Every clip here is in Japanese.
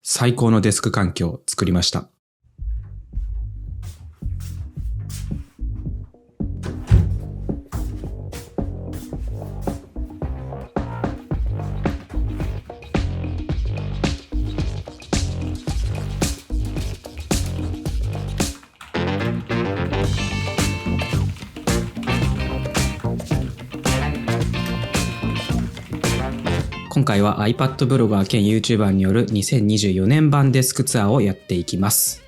最高のデスク環境を作りました。今回は iPad ブロガー兼 YouTuber による2024年版デスクツアーをやっていきます。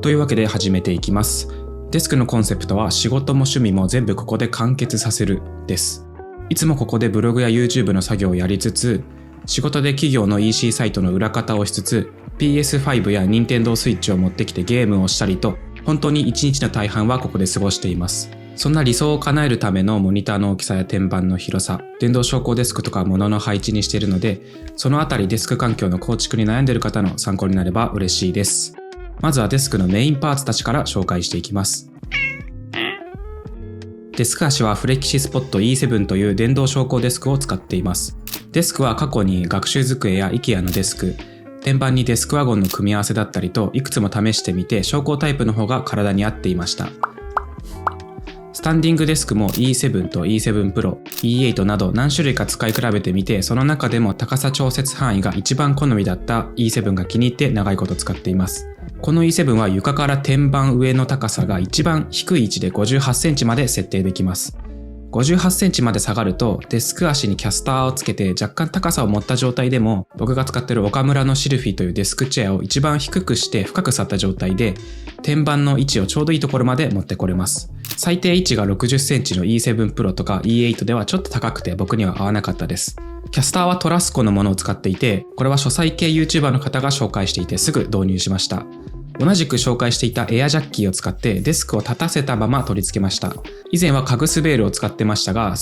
というわけで始めていきます。デスクのコンセプトは仕事も趣味も全部ここで完結させるです。いつもここでブログや YouTube の作業をやりつつ、仕事で企業の EC サイトの裏方をしつつ PS5 や Nintendo Switch を持ってきてゲームをしたりと、本当に一日の大半はここで過ごしています。そんな理想を叶えるためのモニターの大きさや天板の広さ、電動昇降デスクとか物の配置にしているので、そのあたりデスク環境の構築に悩んでいる方の参考になれば嬉しいです。まずはデスクのメインパーツたちから紹介していきます。デスク足はフレキシスポット E7 という電動昇降デスクを使っています。デスクは過去に学習机や IKEA のデスク、天板にデスクワゴンの組み合わせだったりといくつも試してみて、昇降タイプの方が体に合っていました。スタンディングデスクも E7 と E7 Pro、E8 など何種類か使い比べてみて、その中でも高さ調節範囲が一番好みだった E7 が気に入って長いこと使っています。この E7 は床から天板上の高さが一番低い位置で58センチまで設定できます。58センチまで下がるとデスク足にキャスターをつけて若干高さを持った状態でも、僕が使っている岡村のシルフィというデスクチェアを一番低くして深く座った状態で天板の位置をちょうどいいところまで持ってこれます。最低位置が60センチの E7 Pro とか E8 ではちょっと高くて僕には合わなかったです。キャスターはトラスコのものを使っていて、これは書斎系 YouTuber の方が紹介していてすぐ導入しました。同じく紹介していたエアジャッキーを使ってデスクを立たせたまま取り付けました。以前はカグスベールを使ってましたが、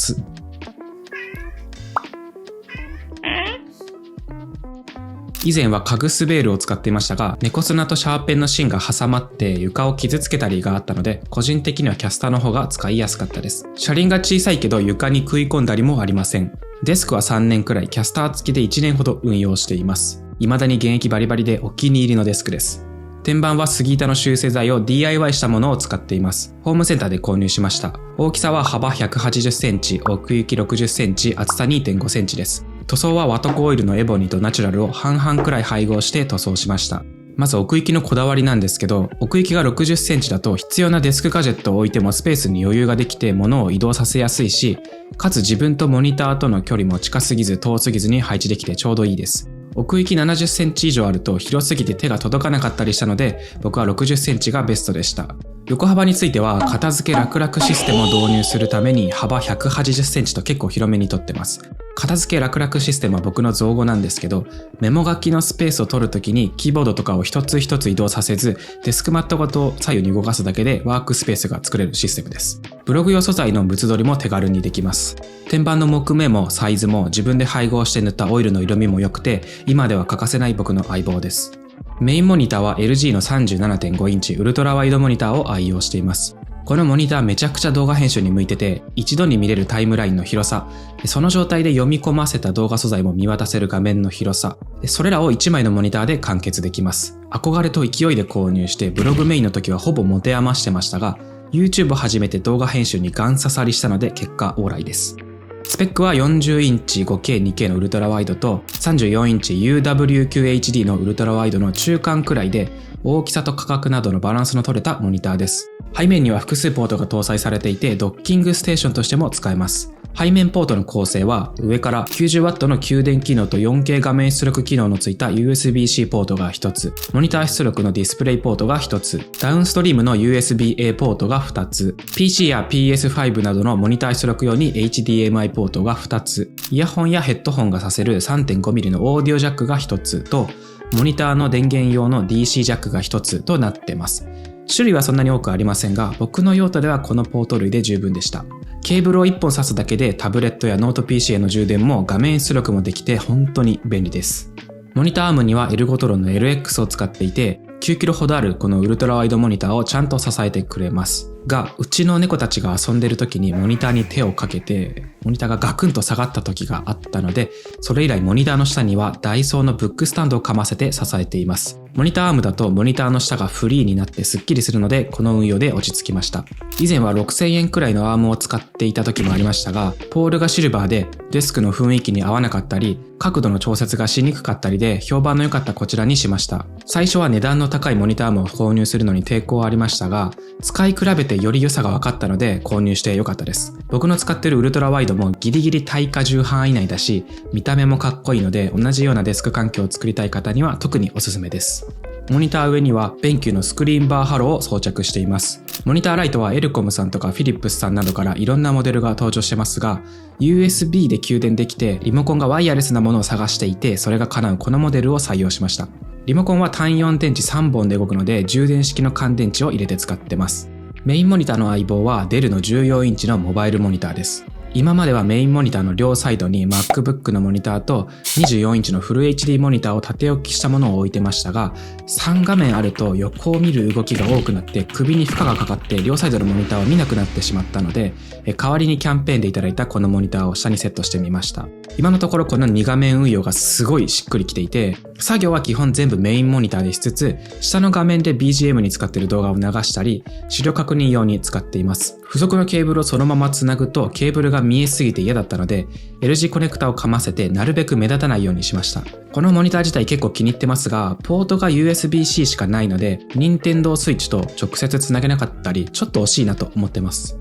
猫砂とシャーペンの芯が挟まって床を傷つけたりがあったので、個人的にはキャスターの方が使いやすかったです。車輪が小さいけど床に食い込んだりもありません。デスクは3年くらい、キャスター付きで1年ほど運用しています。未だに現役バリバリでお気に入りのデスクです。天板は杉板の修正材を DIY したものを使っています。ホームセンターで購入しました。大きさは幅180センチ、奥行き60センチ、厚さ 2.5 センチです。塗装はワトコオイルのエボニーとナチュラルを半々くらい配合して塗装しました。まず奥行きのこだわりなんですけど、奥行きが60センチだと必要なデスクガジェットを置いてもスペースに余裕ができて物を移動させやすいし、かつ自分とモニターとの距離も近すぎず遠すぎずに配置できてちょうどいいです。奥行き70センチ以上あると広すぎて手が届かなかったりしたので、僕は60センチがベストでした。横幅については片付け楽々システムを導入するために幅180センチと結構広めに取ってます。片付け楽々システムは僕の造語なんですけど、メモ書きのスペースを取るときにキーボードとかを一つ一つ移動させず、デスクマットごと左右に動かすだけでワークスペースが作れるシステムです。ブログ用素材の物撮りも手軽にできます。天板の木目もサイズも自分で配合して塗ったオイルの色味も良くて、今では欠かせない僕の相棒です。メインモニターは LG の 37.5 インチウルトラワイドモニターを愛用しています。このモニターめちゃくちゃ動画編集に向いてて、一度に見れるタイムラインの広さ、その状態で読み込ませた動画素材も見渡せる画面の広さ、それらを1枚のモニターで完結できます。憧れと勢いで購入してブログメインの時はほぼ持て余してましたが、YouTube を始めて動画編集にガン刺さりしたので結果オーライです。スペックは40インチ 5K2K のウルトラワイドと34インチ UWQHD のウルトラワイドの中間くらいで、大きさと価格などのバランスの取れたモニターです。背面には複数ポートが搭載されていて、ドッキングステーションとしても使えます。背面ポートの構成は、上から 90W の給電機能と 4K 画面出力機能のついた USB-C ポートが1つ、モニター出力のディスプレイポートが1つ、ダウンストリームの USB-A ポートが2つ、PC や PS5 などのモニター出力用に HDMI ポートが2つ、イヤホンやヘッドホンがさせる 3.5mm のオーディオジャックが1つと、モニターの電源用の DC ジャックが1つとなっています。種類はそんなに多くありませんが、僕の用途ではこのポート類で十分でした。ケーブルを1本挿すだけでタブレットやノート PC への充電も画面出力もできて本当に便利です。モニターアームにはエルゴトロンの LX を使っていて、9kgほどあるこのウルトラワイドモニターをちゃんと支えてくれます。が、うちの猫たちが遊んでる時にモニターに手をかけて、モニターがガクンと下がった時があったので、それ以来モニターの下にはダイソーのブックスタンドをかませて支えています。モニターアームだとモニターの下がフリーになってスッキリするので、この運用で落ち着きました。以前は6000円くらいのアームを使っていた時もありましたが、ポールがシルバーでデスクの雰囲気に合わなかったり、角度の調節がしにくかったりで評判の良かったこちらにしました。最初は値段の高いモニターアームを購入するのに抵抗はありましたが、使い比べてより良さが分かったので購入して良かったです。僕の使ってるウルトラワイドもギリギリ対荷重範囲内だし、見た目もかっこいいので同じようなデスク環境を作りたい方には特におすすめです。モニター上にはベンキューのスクリーンバーハローを装着しています。モニターライトはエルコムさんとかフィリップスさんなどからいろんなモデルが登場してますが、USB で給電できてリモコンがワイヤレスなものを探していて、それが叶うこのモデルを採用しました。リモコンは単4電池3本で動くので充電式の乾電池を入れて使ってます。メインモニターの相棒はデルの14インチのモバイルモニターです。今まではメインモニターの両サイドに MacBook のモニターと24インチのフル HD モニターを縦置きしたものを置いてましたが、3画面あると横を見る動きが多くなって首に負荷がかかって両サイドのモニターを見なくなってしまったので、代わりにキャンペーンでいただいたこのモニターを下にセットしてみました。今のところこの2画面運用がすごいしっくりきていて、作業は基本全部メインモニターでしつつ、下の画面で BGM に使っている動画を流したり、資料確認用に使っています。付属のケーブルをそのままつなぐとケーブルが見えすぎて嫌だったので L 字コネクタをかませてなるべく目立たないようにしました。このモニター自体結構気に入ってますが、ポートが USB-C しかないので Nintendo Switch と直接つなげなかったりちょっと惜しいなと思ってます。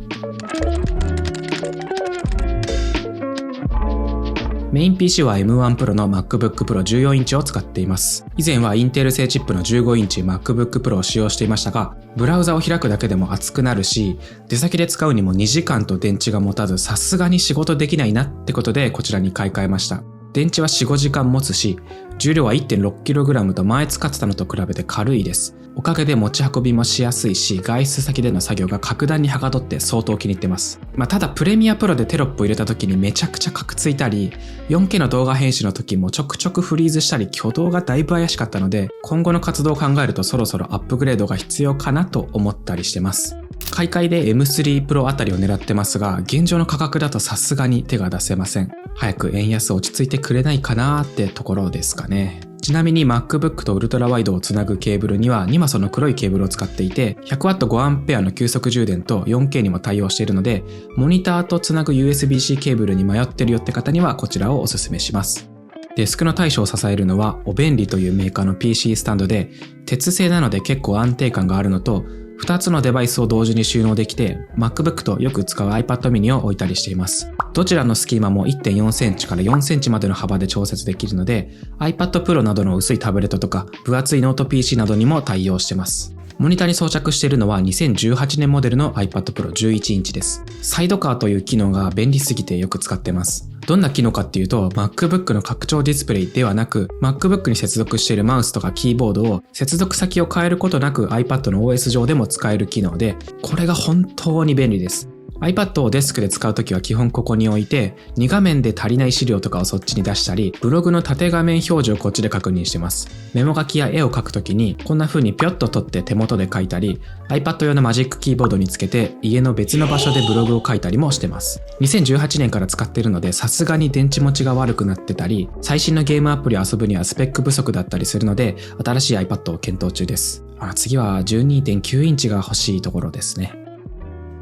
メイン PC は M1 Pro の MacBook Pro 14インチを使っています。以前はインテル製チップの15インチ MacBook Pro を使用していましたが、ブラウザを開くだけでも熱くなるし、出先で使うにも2時間と電池が持たず、さすがに仕事できないなってことでこちらに買い替えました。電池は 4,5 時間持つし、重量は 1.6kg と前使ってたのと比べて軽いです。おかげで持ち運びもしやすいし、外出先での作業が格段にはかどって相当気に入ってます。ただプレミアプロでテロップを入れた時にめちゃくちゃカクついたり、4K の動画編集の時もちょくちょくフリーズしたり挙動がだいぶ怪しかったので、今後の活動を考えるとそろそろアップグレードが必要かなと思ったりしてます。買い替えで M3 Pro あたりを狙ってますが、現状の価格だとさすがに手が出せません。早く円安落ち着いてくれないかなーってところですかね。ちなみに MacBook とウルトラワイドをつなぐケーブルには2マスの黒いケーブルを使っていて 100W5A の急速充電と 4K にも対応しているので、モニターとつなぐ USB-C ケーブルに迷ってるよって方にはこちらをおすすめします。デスクの対処を支えるのはお便利というメーカーの PC スタンドで、鉄製なので結構安定感があるのと、2つのデバイスを同時に収納できて MacBook とよく使う iPad mini を置いたりしています。どちらのスキーマも 1.4 センチから4センチまでの幅で調節できるので iPad Pro などの薄いタブレットとか分厚いノート PC などにも対応してます。モニターに装着しているのは2018年モデルの iPad Pro 11インチです。サイドカーという機能が便利すぎてよく使ってます。どんな機能かっていうと MacBook の拡張ディスプレイではなく MacBook に接続しているマウスとかキーボードを接続先を変えることなく iPad の OS 上でも使える機能で、これが本当に便利です。iPad をデスクで使うときは基本ここに置いて、2画面で足りない資料とかをそっちに出したり、ブログの縦画面表示をこっちで確認してます。メモ書きや絵を描くときに、こんな風にピョッと取って手元で書いたり、iPad 用のマジックキーボードにつけて、家の別の場所でブログを書いたりもしてます。2018年から使ってるので、さすがに電池持ちが悪くなってたり、最新のゲームアプリを遊ぶにはスペック不足だったりするので、新しい iPad を検討中です。次は 12.9 インチが欲しいところですね。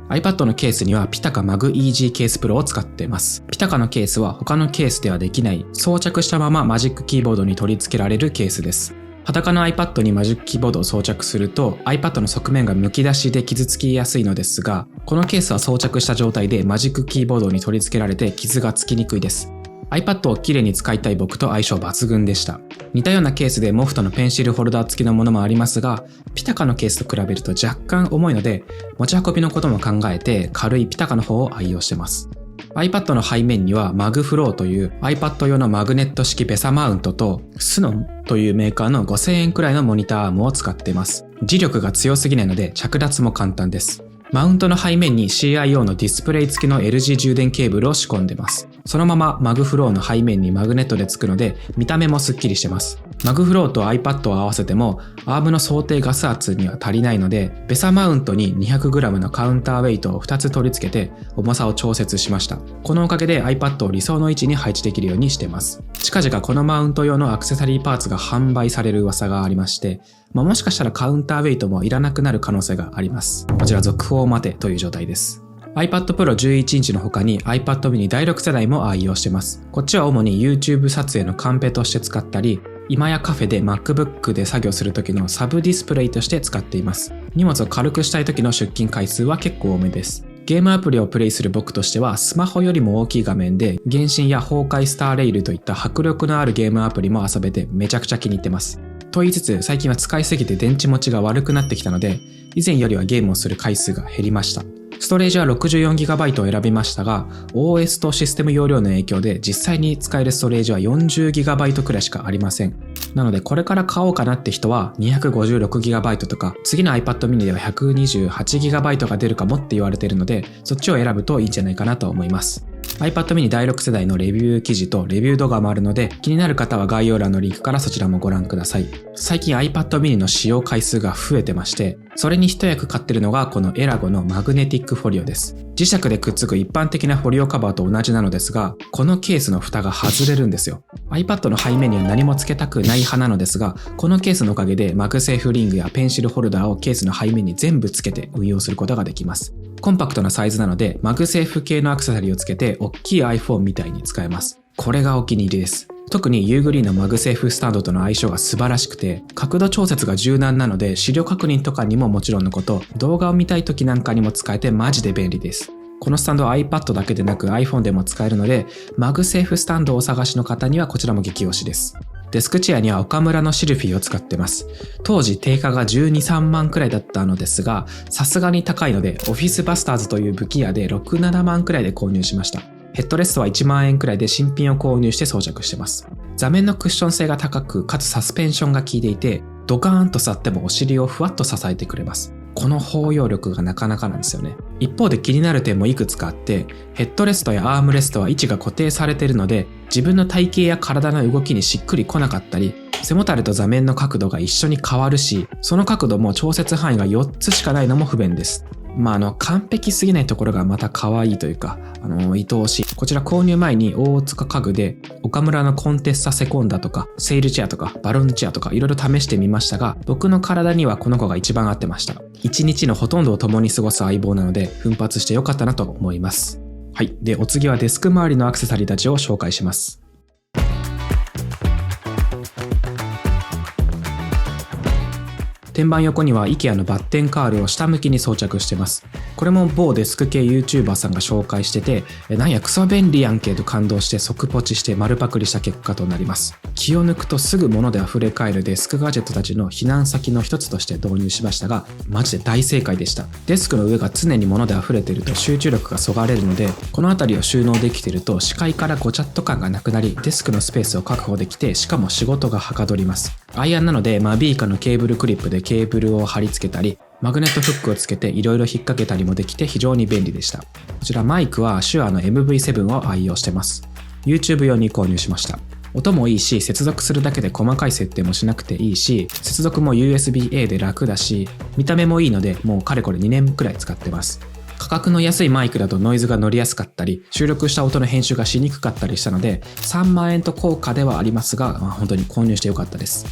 iPad のケースにはピタカ Mag Easy ケース Pro を使っています。ピタカのケースは他のケースではできない装着したままマジックキーボードに取り付けられるケースです。裸の iPad にマジックキーボードを装着すると iPad の側面がむき出しで傷つきやすいのですが、このケースは装着した状態でマジックキーボードに取り付けられて傷がつきにくいです。iPad をきれいに使いたい僕と相性抜群でした。似たようなケースでモフトのペンシルホルダー付きのものもありますが、ピタカのケースと比べると若干重いので、持ち運びのことも考えて軽いピタカの方を愛用してます。iPad の背面には MagFlow という iPad 用のマグネット式ベサマウントと Snon というメーカーの5000円くらいのモニターアームを使っています。磁力が強すぎないので着脱も簡単です。マウントの背面に CIO のディスプレイ付きの L 字充電ケーブルを仕込んでます。そのままマグフローの背面にマグネットでつくので見た目もスッキリしてます。マグフローと iPad を合わせてもアームの想定ガス圧には足りないので、ベサマウントに 200g のカウンターウェイトを2つ取り付けて重さを調節しました。このおかげで iPad を理想の位置に配置できるようにしてます。近々このマウント用のアクセサリーパーツが販売される噂がありまして、もしかしたらカウンターウェイトもいらなくなる可能性があります。こちら続報を待てという状態です。iPad Pro 11インチの他に iPad mini 第6世代も愛用してます。こっちは主に YouTube 撮影のカンペとして使ったり、今やカフェで MacBook で作業する時のサブディスプレイとして使っています。荷物を軽くしたい時の出勤回数は結構多めです。ゲームアプリをプレイする僕としてはスマホよりも大きい画面で原神や崩壊スターレイルといった迫力のあるゲームアプリも遊べてめちゃくちゃ気に入ってます。と言いつつ最近は使いすぎて電池持ちが悪くなってきたので、以前よりはゲームをする回数が減りました。ストレージは 64GB を選びましたが、OS とシステム容量の影響で実際に使えるストレージは 40GB くらいしかありません。なのでこれから買おうかなって人は 256GB とか、次の iPad mini では 128GB が出るかもって言われているので、そっちを選ぶといいんじゃないかなと思います。iPad mini 第6世代のレビュー記事とレビュー動画もあるので、気になる方は概要欄のリンクからそちらもご覧ください。最近 iPad mini の使用回数が増えてまして、それに一役買ってるのがこのエラゴのマグネティックフォリオです。磁石でくっつく一般的なフォリオカバーと同じなのですが、このケースの蓋が外れるんですよ。iPad の背面には何もつけたくない派なのですが、このケースのおかげでマグセーフリングやペンシルホルダーをケースの背面に全部つけて運用することができます。コンパクトなサイズなのでマグセーフ系のアクセサリーをつけて大きい iPhone みたいに使えます。これがお気に入りです。特にユーグリーンのマグセーフスタンドとの相性が素晴らしくて、角度調節が柔軟なので資料確認とかにももちろんのこと、動画を見たい時なんかにも使えてマジで便利です。このスタンドは iPad だけでなく iPhone でも使えるので、マグセーフスタンドをお探しの方にはこちらも激推しです。デスクチェアには岡村のシルフィーを使ってます。当時定価が12、3万くらいだったのですが、さすがに高いのでオフィスバスターズという武器屋で6、7万くらいで購入しました。ヘッドレストは1万円くらいで新品を購入して装着してます。座面のクッション性が高く、かつサスペンションが効いていて、ドカーンと座ってもお尻をふわっと支えてくれます。この包容力がなかなかなんですよね。一方で気になる点もいくつかあって、ヘッドレストやアームレストは位置が固定されているので、自分の体型や体の動きにしっくりこなかったり、背もたれと座面の角度が一緒に変わるし、その角度も調節範囲が4つしかないのも不便です。完璧すぎないところがまた可愛いというか、愛おしい。こちら購入前に大塚家具で岡村のコンテッサセコンダとかセールチェアとかバロンヌチェアとかいろいろ試してみましたが、僕の体にはこの子が一番合ってました。一日のほとんどを共に過ごす相棒なので奮発してよかったなと思います。はい。で、お次はデスク周りのアクセサリーたちを紹介します。天板横には IKEA のバッテンカールを下向きに装着してます。これも某デスク系 YouTuber さんが紹介してて、なんやクソ便利やんけと感動して即ポチして丸パクリした結果となります。気を抜くとすぐ物で溢れ返るデスクガジェットたちの避難先の一つとして導入しましたが、マジで大正解でした。デスクの上が常に物で溢れていると集中力がそがれるので、この辺りを収納できていると視界からごちゃっと感がなくなり、デスクのスペースを確保できて、しかも仕事がはかどります。アイアンなのでビーカのケーブルクリップでケーブルを貼り付けたり、マグネットフックをつけていろいろ引っ掛けたりもできて非常に便利でした。こちらマイクは手話の MV7 を愛用してます。YouTube 用に購入しました。音もいいし、接続するだけで細かい設定もしなくていいし、接続も USB-A で楽だし、見た目もいいのでもうかれこれ2年くらい使ってます。価格の安いマイクだとノイズが乗りやすかったり、収録した音の編集がしにくかったりしたので、3万円と高価ではありますが、本当に購入してよかったです。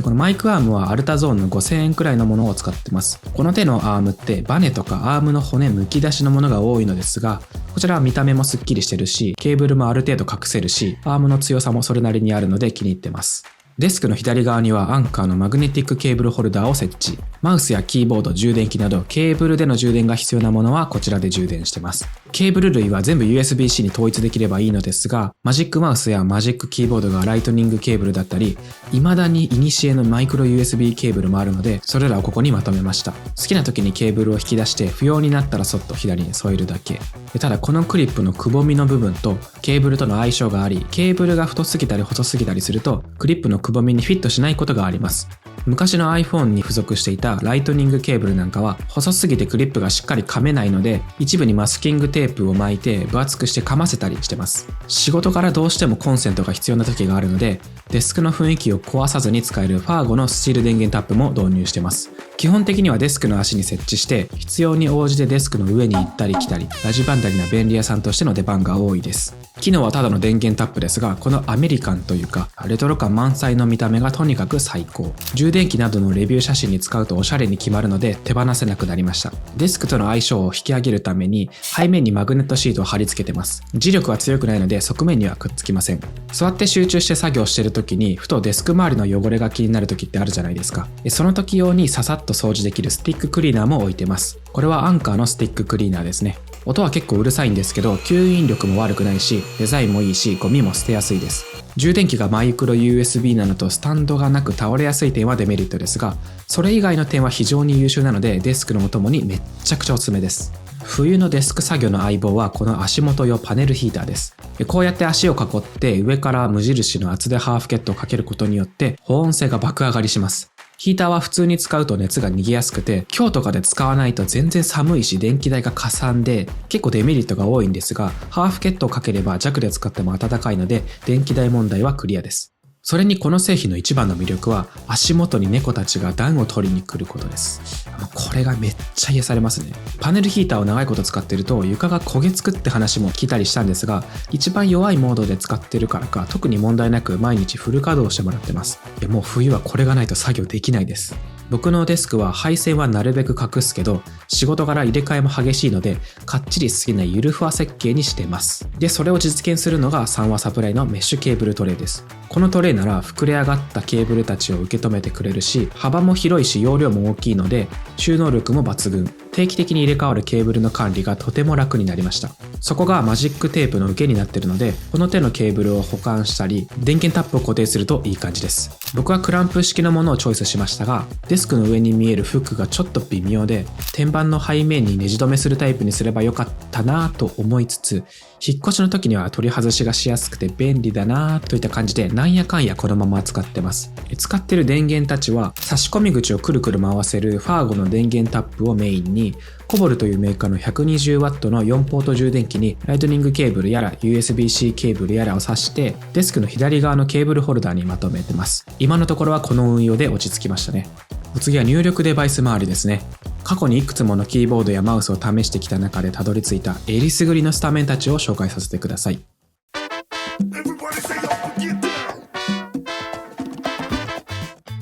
このマイクアームはアルタゾーンの5000円くらいのものを使ってます。この手のアームってバネとかアームの骨むき出しのものが多いのですが、こちらは見た目もスッキリしてるし、ケーブルもある程度隠せるし、アームの強さもそれなりにあるので気に入ってます。デスクの左側にはアンカーのマグネティックケーブルホルダーを設置。マウスやキーボード、充電器などケーブルでの充電が必要なものはこちらで充電してます。ケーブル類は全部 USB-C に統一できればいいのですが、マジックマウスやマジックキーボードがライトニングケーブルだったり、未だに古のマイクロ USB ケーブルもあるので、それらをここにまとめました。好きな時にケーブルを引き出して不要になったらそっと左に添えるだけ。ただこのクリップのくぼみの部分とケーブルとの相性があり、ケーブルが太すぎたり細すぎたりするとクリップのくぼみにフィットしないことがあります。昔の iPhone に付属していたライトニングケーブルなんかは細すぎてクリップがしっかり噛めないので、一部にマスキングテープを巻いて分厚くして噛ませたりしてます。仕事からどうしてもコンセントが必要な時があるので、デスクの雰囲気を壊さずに使えるファーゴのスチール電源タップも導入してます。基本的にはデスクの足に設置して、必要に応じてデスクの上に行ったり来たり、ラジバンダリな便利屋さんとしての出番が多いです。機能はただの電源タップですが、このアメリカンというかレトロ感満載の見た目がとにかく最高。充電器などのレビュー写真に使うとおしゃれに決まるので手放せなくなりました。デスクとの相性を引き上げるために背面にマグネットシートを貼り付けてます。磁力は強くないので側面にはくっつきません。座って集中して作業してる時にふとデスク周りの汚れが気になる時ってあるじゃないですか。その時用にささっと掃除できるスティッククリーナーも置いてます。これはアンカーのスティッククリーナーですね。音は結構うるさいんですけど、吸引力も悪くないし、デザインもいいし、ゴミも捨てやすいです。充電器がマイクロ USB なのとスタンドがなく倒れやすい点はデメリットですが、それ以外の点は非常に優秀なので、デスクのお供にめっちゃくちゃおすすめです。冬のデスク作業の相棒はこの足元用パネルヒーターです。こうやって足を囲って上から無印の厚手ハーフケットをかけることによって保温性が爆上がりします。ヒーターは普通に使うと熱が逃げやすくて、今日とかで使わないと全然寒いし電気代がかさんで結構デメリットが多いんですが、ハーフケットをかければ弱で使っても暖かいので電気代問題はクリアです。それにこの製品の一番の魅力は足元に猫たちが暖を取りに来ることです。これがめっちゃ癒されますね。パネルヒーターを長いこと使ってると床が焦げつくって話も聞いたりしたんですが、一番弱いモードで使ってるからか特に問題なく毎日フル稼働してもらってます。もう冬はこれがないと作業できないです。僕のデスクは配線はなるべく隠すけど、仕事柄入れ替えも激しいのでかっちりしすぎないゆるふわ設計にしてます。で、それを実現するのが3話サプライのメッシュケーブルトレイです。このトレイなら膨れ上がったケーブルたちを受け止めてくれるし、幅も広いし容量も大きいので収納力も抜群。定期的に入れ替わるケーブルの管理がとても楽になりました。そこがマジックテープの受けになっているので、この手のケーブルを保管したり電源タップを固定するといい感じです。僕はクランプ式のものをチョイスしましたが、デスクの上に見えるフックがちょっと微妙で、天板の背面にネジ止めするタイプにすればよかったなぁと思いつつ、引っ越しの時には取り外しがしやすくて便利だなぁといった感じで、なんやかんやこのまま使ってます。使ってる電源たちは差し込み口をくるくる回せるファーゴの電源タップをメインに、コボルというメーカーの 120W の4ポート充電器にライトニングケーブルやら USB-C ケーブルやらを挿してデスクの左側のケーブルホルダーにまとめてます。今のところはこの運用で落ち着きましたね。お次は入力デバイス周りですね。過去にいくつものキーボードやマウスを試してきた中でたどり着いたえりすぐりのスタメンたちを紹介させてください。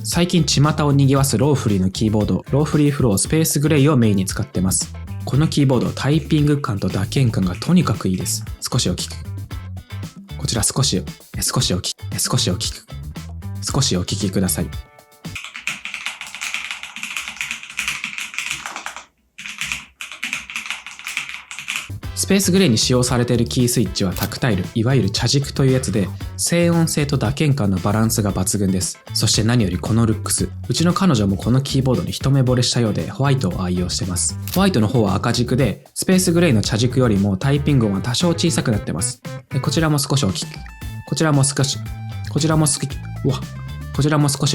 最近巷を賑わすローフリーのキーボード、ローフリーフロースペースグレイをメインに使ってます。このキーボード、タイピング感と打鍵感がとにかくいいです。少しお聞く。こちら少しお聞きください。スペースグレイに使用されているキースイッチはタクタイル、いわゆる茶軸というやつで、静音性と打鍵感のバランスが抜群です。そして何よりこのルックス。うちの彼女もこのキーボードに一目惚れしたようでホワイトを愛用してます。ホワイトの方は赤軸で、スペースグレイの茶軸よりもタイピング音は多少小さくなってます。こちらも少しお聞き。こちらも少し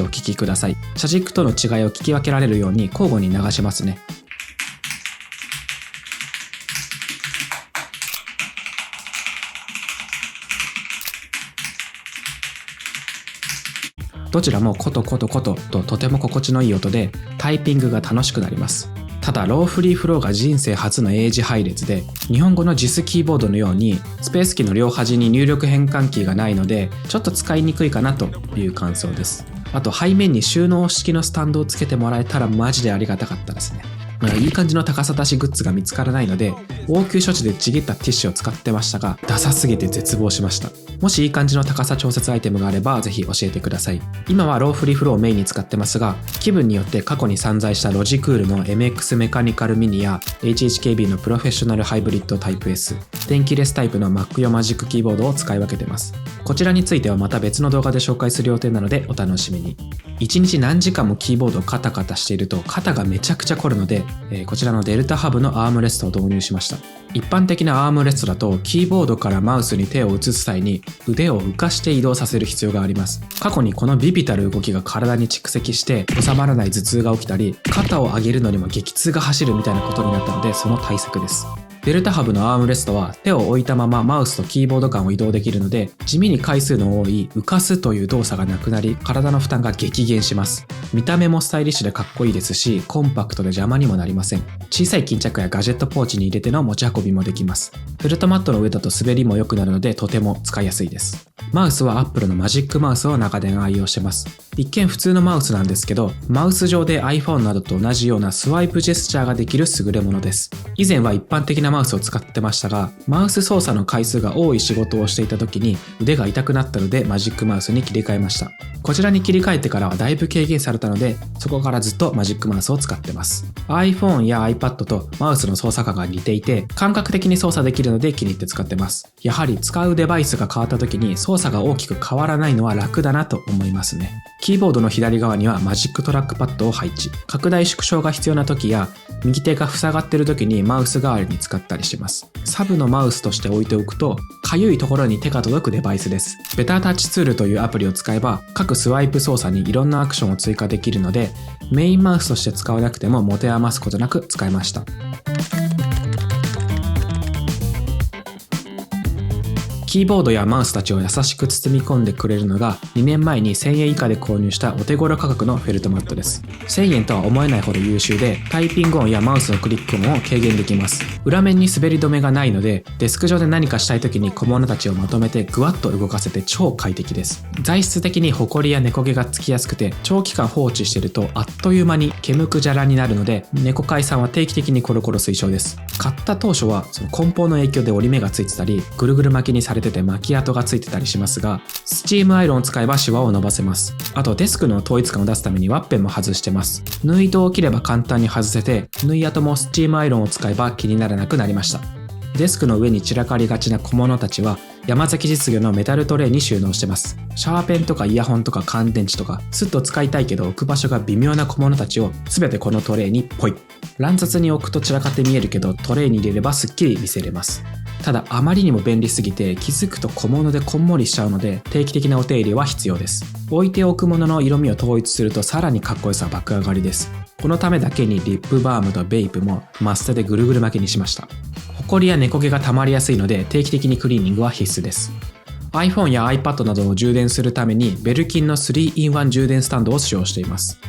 お聞きください。茶軸との違いを聞き分けられるように交互に流しますね。どちらもコトコトコトととても心地のいい音でタイピングが楽しくなります。ただローフリーフローが人生初の英字配列で、日本語の JIS キーボードのようにスペースキーの両端に入力変換キーがないのでちょっと使いにくいかなという感想です。あと背面に収納式のスタンドをつけてもらえたらマジでありがたかったですね。いい感じの高さ出しグッズが見つからないので応急処置でちぎったティッシュを使ってましたが、ダサすぎて絶望しました。もしいい感じの高さ調節アイテムがあればぜひ教えてください。今はローフリーフローをメインに使ってますが、気分によって過去に散在したロジクールの MX メカニカルミニや HHKB のプロフェッショナルハイブリッドタイプ S、 電気レスタイプの Mac 用マジックキーボードを使い分けてます。こちらについてはまた別の動画で紹介する予定なのでお楽しみに。1日何時間もキーボードをカタカタしていると肩がめちゃくちゃ凝るので、こちらのデルタハブのアームレストを導入しました。一般的なアームレストだとキーボードからマウスに手を移す際に腕を浮かして移動させる必要があります。過去にこのビビたる動きが体に蓄積して収まらない頭痛が起きたり、肩を上げるのにも激痛が走るみたいなことになったので、その対策です。デルタハブのアームレストは手を置いたままマウスとキーボード間を移動できるので、地味に回数の多い浮かすという動作がなくなり、体の負担が激減します。見た目もスタイリッシュでかっこいいですし、コンパクトで邪魔にもなりません。小さい巾着やガジェットポーチに入れての持ち運びもできます。フェルトマットの上だと滑りも良くなるので、とても使いやすいです。マウスは Apple のマジックマウスを長年愛用してます。一見普通のマウスなんですけど、マウス上で iPhone などと同じようなスワイプジェスチャーができる優れものです。以前は一般的なマウスを使ってましたが、マウス操作の回数が多い仕事をしていた時に腕が痛くなったのでマジックマウスに切り替えました。こちらに切り替えてからはだいぶ軽減されたので、そこからずっとマジックマウスを使ってます。iPhone や iPad とマウスの操作感が似ていて、感覚的に操作できるので気に入って使ってます。やはり使うデバイスが変わった時に操作が大きく変わらないのは楽だなと思いますね。キーボードの左側にはマジックトラックパッドを配置。拡大縮小が必要な時や、右手が塞がっている時にマウス代わりに使ったりします。サブのマウスとして置いておくと、かゆいところに手が届くデバイスです。ベタータッチツールというアプリを使えば、各スワイプ操作にいろんなアクションを追加できるので、メインマウスとして使わなくても持て余すことなく使えました。キーボードやマウスたちを優しく包み込んでくれるのが2年前に1000円以下で購入したお手頃価格のフェルトマットです。1000円とは思えないほど優秀で、タイピング音やマウスのクリック音を軽減できます。裏面に滑り止めがないので、デスク上で何かしたい時に小物たちをまとめてグワッと動かせて超快適です。材質的にホコリや猫毛がつきやすくて、長期間放置してるとあっという間に毛むくじゃらになるので、猫飼いさんは定期的にコロコロ推奨です。買った当初はその梱包の影響で折り目がついてたり、ぐるぐる巻きにされてて巻き跡がついてたりしますが、スチームアイロンを使えばシワを伸ばせます。あとデスクの統一感を出すためにワッペンも外してます。縫い糸を切れば簡単に外せて、縫い跡もスチームアイロンを使えば気にならなくなりました。デスクの上に散らかりがちな小物たちは山崎実業のメタルトレイに収納してます。シャーペンとかイヤホンとか乾電池とかスッと使いたいけど置く場所が微妙な小物たちを全てこのトレイにポイ。乱雑に置くと散らかって見えるけどトレイに入れればすっきり見せれます。ただあまりにも便利すぎて気づくと小物でこんもりしちゃうので定期的なお手入れは必要です。置いておくものの色味を統一するとさらにかっこよさ爆上がりです。このためだけにリップバームとベイプもマストでぐるぐる巻きにしました。ホコリや猫毛が溜まりやすいので定期的にクリーニングは必須です。iPhone や iPad などを充電するためにベルキンの 3-in-1 充電スタンドを使用しています。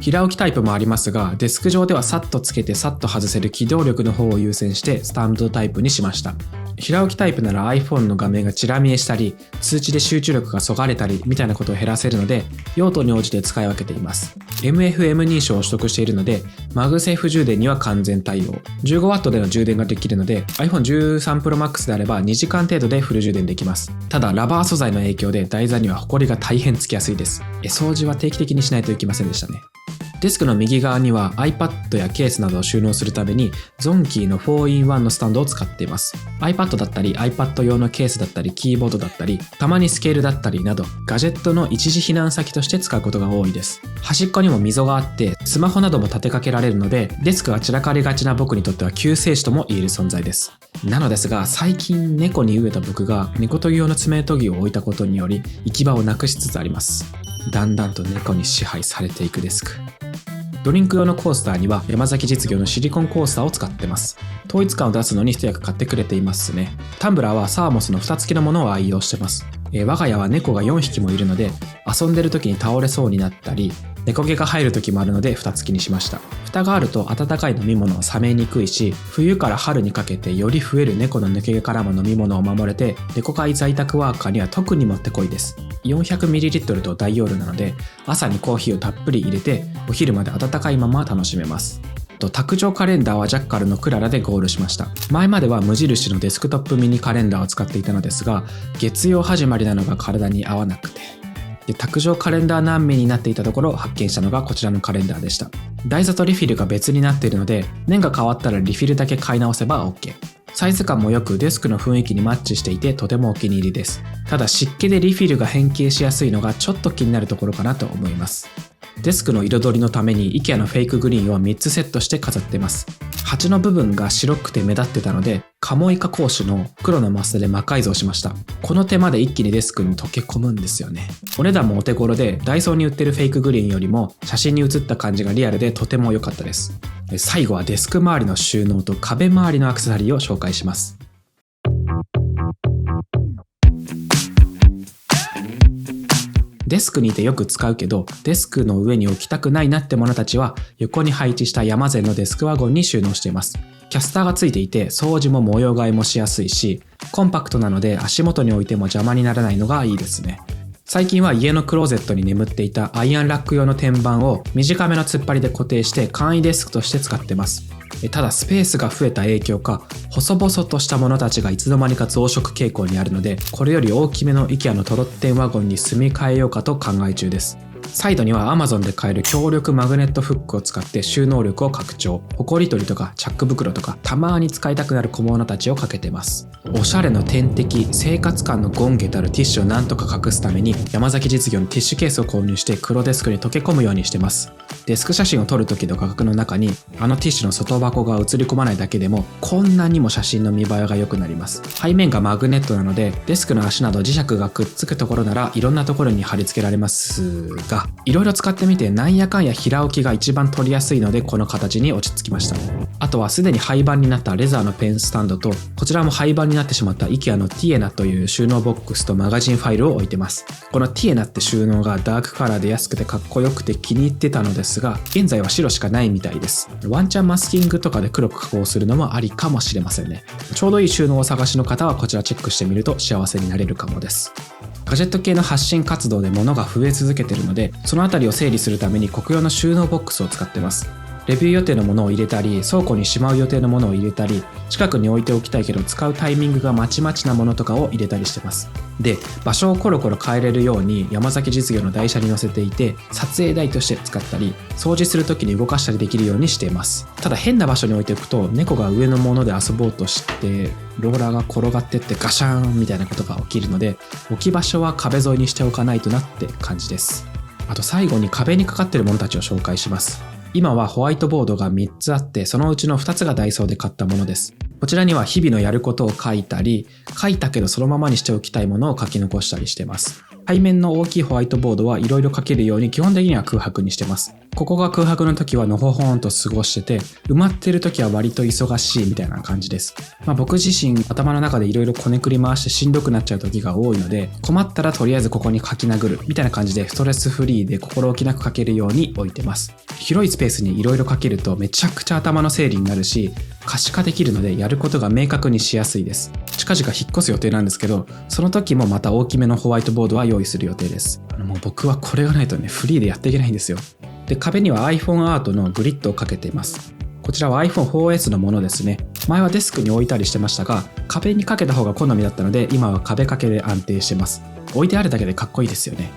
平置きタイプもありますが、デスク上ではさっとつけてさっと外せる機動力の方を優先してスタンドタイプにしました。平置きタイプなら iPhone の画面がチラ見えしたり、通知で集中力がそがれたりみたいなことを減らせるので、用途に応じて使い分けています。MFM 認証を取得しているので、マグセーフ充電には完全対応。15W での充電ができるので、iPhone 13 Pro Max であれば2時間程度でフル充電できます。ただ、ラバー素材の影響で台座にはホコリが大変つきやすいです。掃除は定期的にしないといけませんでしたね。デスクの右側には iPad やケースなどを収納するためにゾンキーの 4-in-1 のスタンドを使っています。iPad だったり iPad 用のケースだったりキーボードだったり、たまにスケールだったりなどガジェットの一時避難先として使うことが多いです。端っこにも溝があってスマホなども立てかけられるので、デスクが散らかりがちな僕にとっては救世主とも言える存在です。なのですが、最近猫に飢えた僕が猫研ぎ用の爪研ぎを置いたことにより行き場をなくしつつあります。だんだんと猫に支配されていくデスク。ドリンク用のコースターには山崎実業のシリコンコースターを使ってます。統一感を出すのに一役買ってくれていますね。タンブラーはサーモスの蓋付きのものを愛用してます。我が家は猫が4匹もいるので、遊んでる時に倒れそうになったり、猫毛が入る時もあるので蓋付きにしました。蓋があると温かい飲み物は冷めにくいし、冬から春にかけてより増える猫の抜け毛からも飲み物を守れて、猫飼い在宅ワーカーには特にもってこいです。400ml と大容量なので、朝にコーヒーをたっぷり入れてお昼まで温かいまま楽しめます。卓上カレンダーはジャッカルのクララでゴールしました。前までは無印のデスクトップミニカレンダーを使っていたのですが、月曜始まりなのが体に合わなくて、卓上カレンダー難民になっていたところ発見したのがこちらのカレンダーでした。台座とリフィルが別になっているので、年が変わったらリフィルだけ買い直せば OK。サイズ感も良くデスクの雰囲気にマッチしていてとてもお気に入りです。ただ湿気でリフィルが変形しやすいのがちょっと気になるところかなと思います。デスクの彩りのために IKEA のフェイクグリーンを3つセットして飾ってます。鉢の部分が白くて目立ってたので、カモイカ格子の黒のマスで魔改造しました。この手間で一気にデスクに溶け込むんですよね。お値段もお手頃で、ダイソーに売ってるフェイクグリーンよりも写真に写った感じがリアルでとても良かったです。最後はデスク周りの収納と壁周りのアクセサリーを紹介します。デスクにいてよく使うけど、デスクの上に置きたくないなってものたちは、横に配置した山善のデスクワゴンに収納しています。キャスターがついていて、掃除も模様替えもしやすいし、コンパクトなので足元に置いても邪魔にならないのがいいですね。最近は家のクローゼットに眠っていたアイアンラック用の天板を短めの突っ張りで固定して簡易デスクとして使ってます。ただスペースが増えた影響か、細々としたものたちがいつの間にか増殖傾向にあるので、これより大きめの IKEA のトロッテンワゴンに住み替えようかと考え中です。サイドには Amazon で買える強力マグネットフックを使って収納力を拡張。ホコリ取りとかチャック袋とか、たまに使いたくなる小物たちをかけてます。おしゃれの天敵、生活感の権下たるティッシュをなんとか隠すために、山崎実業のティッシュケースを購入して黒デスクに溶け込むようにしてます。デスク写真を撮る時の画角の中にあのティッシュの外箱が映り込まないだけでも、こんなにも写真の見栄えが良くなります。背面がマグネットなので、デスクの足など磁石がくっつくところならいろんなところに貼り付けられますが、いろいろ使ってみてなんやかんや平置きが一番取りやすいので、この形に落ち着きました。あとはすでに廃盤になったレザーのペンスタンドと、こちらも廃盤になってしまった IKEA のティエナという収納ボックスとマガジンファイルを置いてます。このティエナって収納がダークカラーで安くてかっこよくて気に入ってたのですが、現在は白しかないみたいです。ワンチャンマスキングとかで黒く加工するのもありかもしれませんね。ちょうどいい収納を探しの方はこちらチェックしてみると幸せになれるかもです。ガジェット系の発信活動で物が増え続けているので、そのあたりを整理するために国用の収納ボックスを使ってます。レビュー予定のものを入れたり、倉庫にしまう予定のものを入れたり、近くに置いておきたいけど使うタイミングがまちまちなものとかを入れたりしてます。で、場所をコロコロ変えれるように山崎実業の台車に乗せていて、撮影台として使ったり、掃除するときに動かしたりできるようにしています。ただ変な場所に置いておくと、猫が上のもので遊ぼうとしてローラーが転がってってガシャーンみたいなことが起きるので、置き場所は壁沿いにしておかないとなって感じです。あと最後に壁にかかっているものたちを紹介します。今はホワイトボードが3つあって、そのうちの2つがダイソーで買ったものです。こちらには日々のやることを書いたり、書いたけどそのままにしておきたいものを書き残したりしてます。背面の大きいホワイトボードはいろいろ書けるように基本的には空白にしてます。ここが空白の時はのほほんと過ごしてて、埋まってる時は割と忙しいみたいな感じです。僕自身頭の中でいろいろこねくり回してしんどくなっちゃう時が多いので、困ったらとりあえずここに書き殴るみたいな感じでストレスフリーで心置きなく書けるように置いてます。広いスペースにいろいろ書けるとめちゃくちゃ頭の整理になるし、可視化できるのでやることが明確にしやすいです。近々引っ越す予定なんですけど、その時もまた大きめのホワイトボードは用意する予定です。もう僕はこれがないとね、フリーでやっていけないんですよ。で、壁には iPhone アートのグリッドをかけています。こちらは iPhone4S のものですね。前はデスクに置いたりしてましたが、壁にかけた方が好みだったので、今は壁掛けで安定してます。置いてあるだけでかっこいいですよね。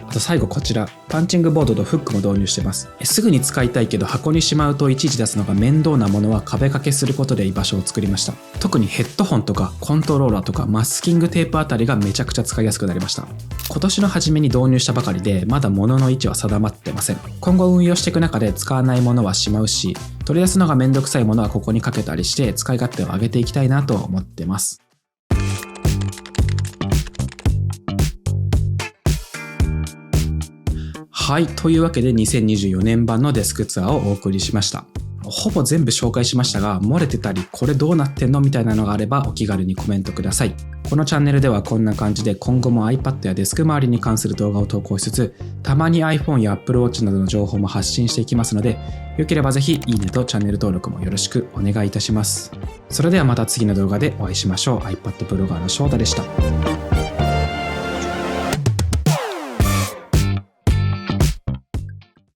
あと最後こちら、パンチングボードとフックも導入してます。すぐに使いたいけど箱にしまうといちいち出すのが面倒なものは壁掛けすることで居場所を作りました。特にヘッドホンとかコントローラーとかマスキングテープあたりがめちゃくちゃ使いやすくなりました。今年の初めに導入したばかりで、まだ物の位置は定まってません。今後運用していく中で使わないものはしまうし、取り出すのがめんどくさいものはここにかけたりして使い勝手を上げていきたいなと思ってます。はい、というわけで2024年版のデスクツアーをお送りしました。ほぼ全部紹介しましたが、漏れてたりこれどうなってんのみたいなのがあればお気軽にコメントください。このチャンネルではこんな感じで今後も iPad やデスク周りに関する動画を投稿しつつ、たまに iPhone や Apple Watch などの情報も発信していきますので、よければぜひいいねとチャンネル登録もよろしくお願いいたします。それではまた次の動画でお会いしましょう。iPad ブロガーの翔太でした。